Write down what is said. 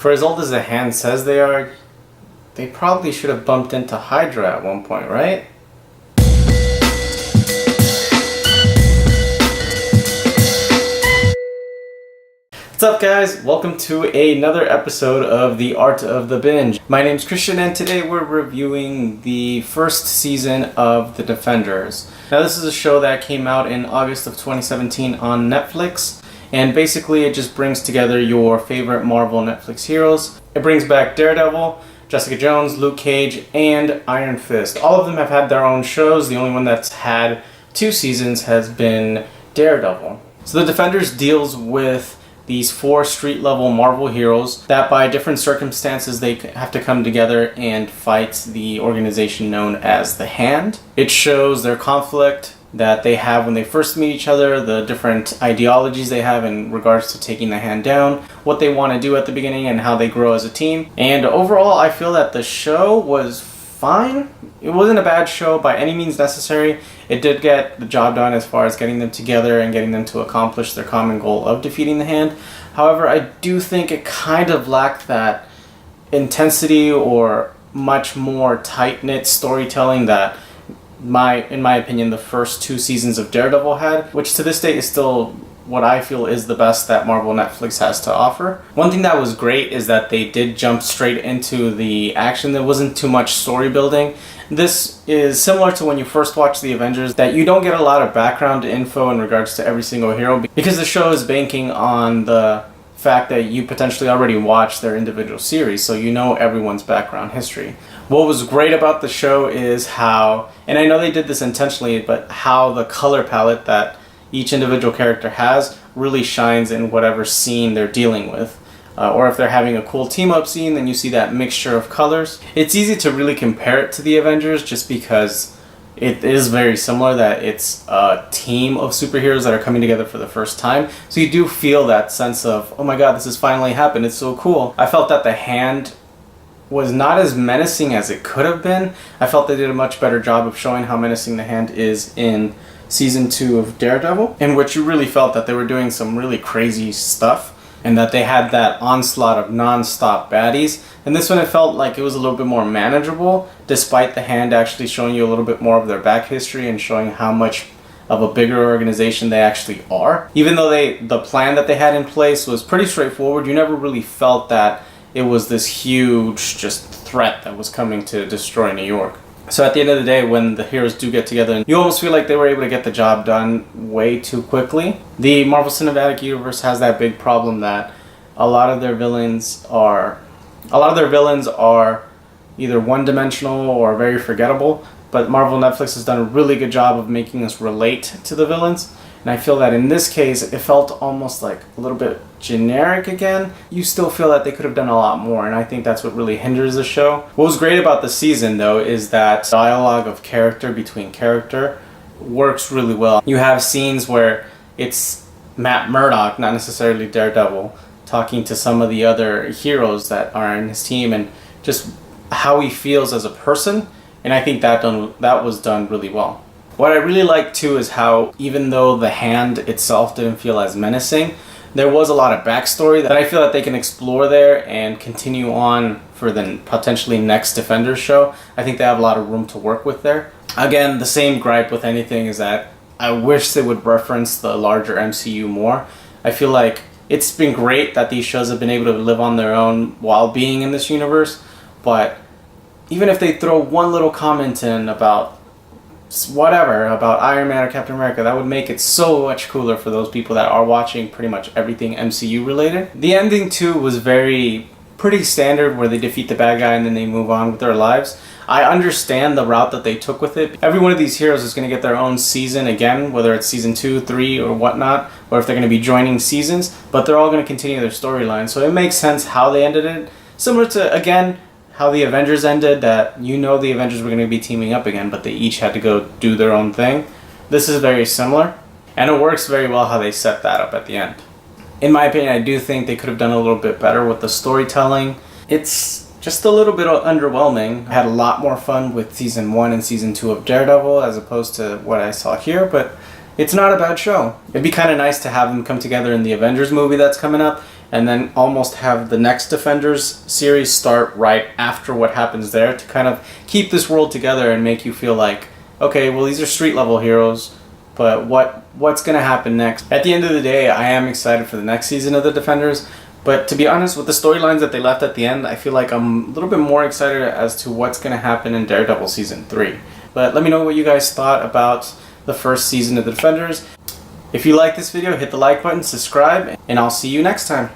For as old as the hand says they are, they probably should have bumped into Hydra at one point, right? What's up, guys? Welcome to another episode of The Art of the Binge. My name's Christian, and today we're reviewing the first season of The Defenders. Now, this is a show that came out in August of 2017 on Netflix, and basically it just brings together your favorite Marvel Netflix heroes. It brings back Daredevil, Jessica Jones, Luke Cage, and Iron Fist. All of them have had their own shows. The only one that's had 2 seasons has been Daredevil. So The Defenders deals with these 4 street-level Marvel heroes that by different circumstances they have to come together and fight the organization known as the Hand. It shows their conflict that they have when they first meet each other, the different ideologies they have in regards to taking the Hand down, what they want to do at the beginning, and how they grow as a team. And overall, I feel that the show was fine. It wasn't a bad show by any means necessary. It did get the job done as far as getting them together and getting them to accomplish their common goal of defeating the Hand. However, I do think it kind of lacked that intensity or much more tight-knit storytelling that in my opinion, the first 2 seasons of Daredevil had, which to this day is still what I feel is the best that Marvel Netflix has to offer. One thing that was great is that they did jump straight into the action. There wasn't too much story building. This is similar to when you first watch the Avengers, that you don't get a lot of background info in regards to every single hero, because the show is banking on the fact that you potentially already watched their individual series, so you know everyone's background history. What was great about the show is how, and I know they did this intentionally, but how the color palette that each individual character has really shines in whatever scene they're dealing with. Or if they're having a cool team-up scene, then you see that mixture of colors. It's easy to really compare it to the Avengers just because it is very similar, that it's a team of superheroes that are coming together for the first time. So you do feel that sense of, oh my god, this has finally happened, it's so cool. I felt that the Hand was not as menacing as it could have been. I felt they did a much better job of showing how menacing the Hand is in Season 2 of Daredevil, in which you really felt that they were doing some really crazy stuff and that they had that onslaught of non-stop baddies. And this one, it felt like it was a little bit more manageable, despite the Hand actually showing you a little bit more of their back history and showing how much of a bigger organization they actually are. Even though the plan that they had in place was pretty straightforward, you never really felt that it was this huge just threat that was coming to destroy New York. So at the end of the day, when the heroes do get together, you almost feel like they were able to get the job done way too quickly. The Marvel Cinematic Universe has that big problem that a lot of their villains are either one-dimensional or very forgettable, but Marvel Netflix has done a really good job of making us relate to the villains. And I feel that in this case, it felt almost like a little bit generic again. You still feel that they could have done a lot more, and I think that's what really hinders the show. What was great about the season, though, is that dialogue of character between character works really well. You have scenes where it's Matt Murdock, not necessarily Daredevil, talking to some of the other heroes that are in his team and just how he feels as a person, and I think that was done really well. What I really liked too is how, even though the Hand itself didn't feel as menacing, there was a lot of backstory that I feel that they can explore there and continue on for the potentially next Defenders show. I think they have a lot of room to work with there. Again, the same gripe with anything is that I wish they would reference the larger MCU more. I feel like it's been great that these shows have been able to live on their own while being in this universe, but even if they throw one little comment in about whatever, about Iron Man or Captain America, that would make it so much cooler for those people that are watching pretty much everything MCU related. The ending too was pretty standard, where they defeat the bad guy and then they move on with their lives. I understand the route that they took with it. Every one of these heroes is going to get their own season again, whether it's season 2, 3, or whatnot, or if they're going to be joining seasons, but they're all going to continue their storyline. So it makes sense how they ended it. Similar to, again, how the Avengers ended, that the Avengers were going to be teaming up again, but they each had to go do their own thing. This is very similar, and it works very well how they set that up at the end. In my opinion, I do think they could have done a little bit better with the storytelling. It's just a little bit underwhelming. I had a lot more fun with Season 1 and Season 2 of Daredevil as opposed to what I saw here, but it's not a bad show. It'd be kind of nice to have them come together in the Avengers movie that's coming up, and then almost have the next Defenders series start right after what happens there to kind of keep this world together and make you feel like, okay, well, these are street level heroes, but what's going to happen next? At the end of the day, I am excited for the next season of the Defenders, but to be honest, with the storylines that they left at the end, I feel like I'm a little bit more excited as to what's going to happen in Daredevil Season 3. But let me know what you guys thought about the first season of the Defenders. If you like this video, hit the like button, subscribe, and I'll see you next time.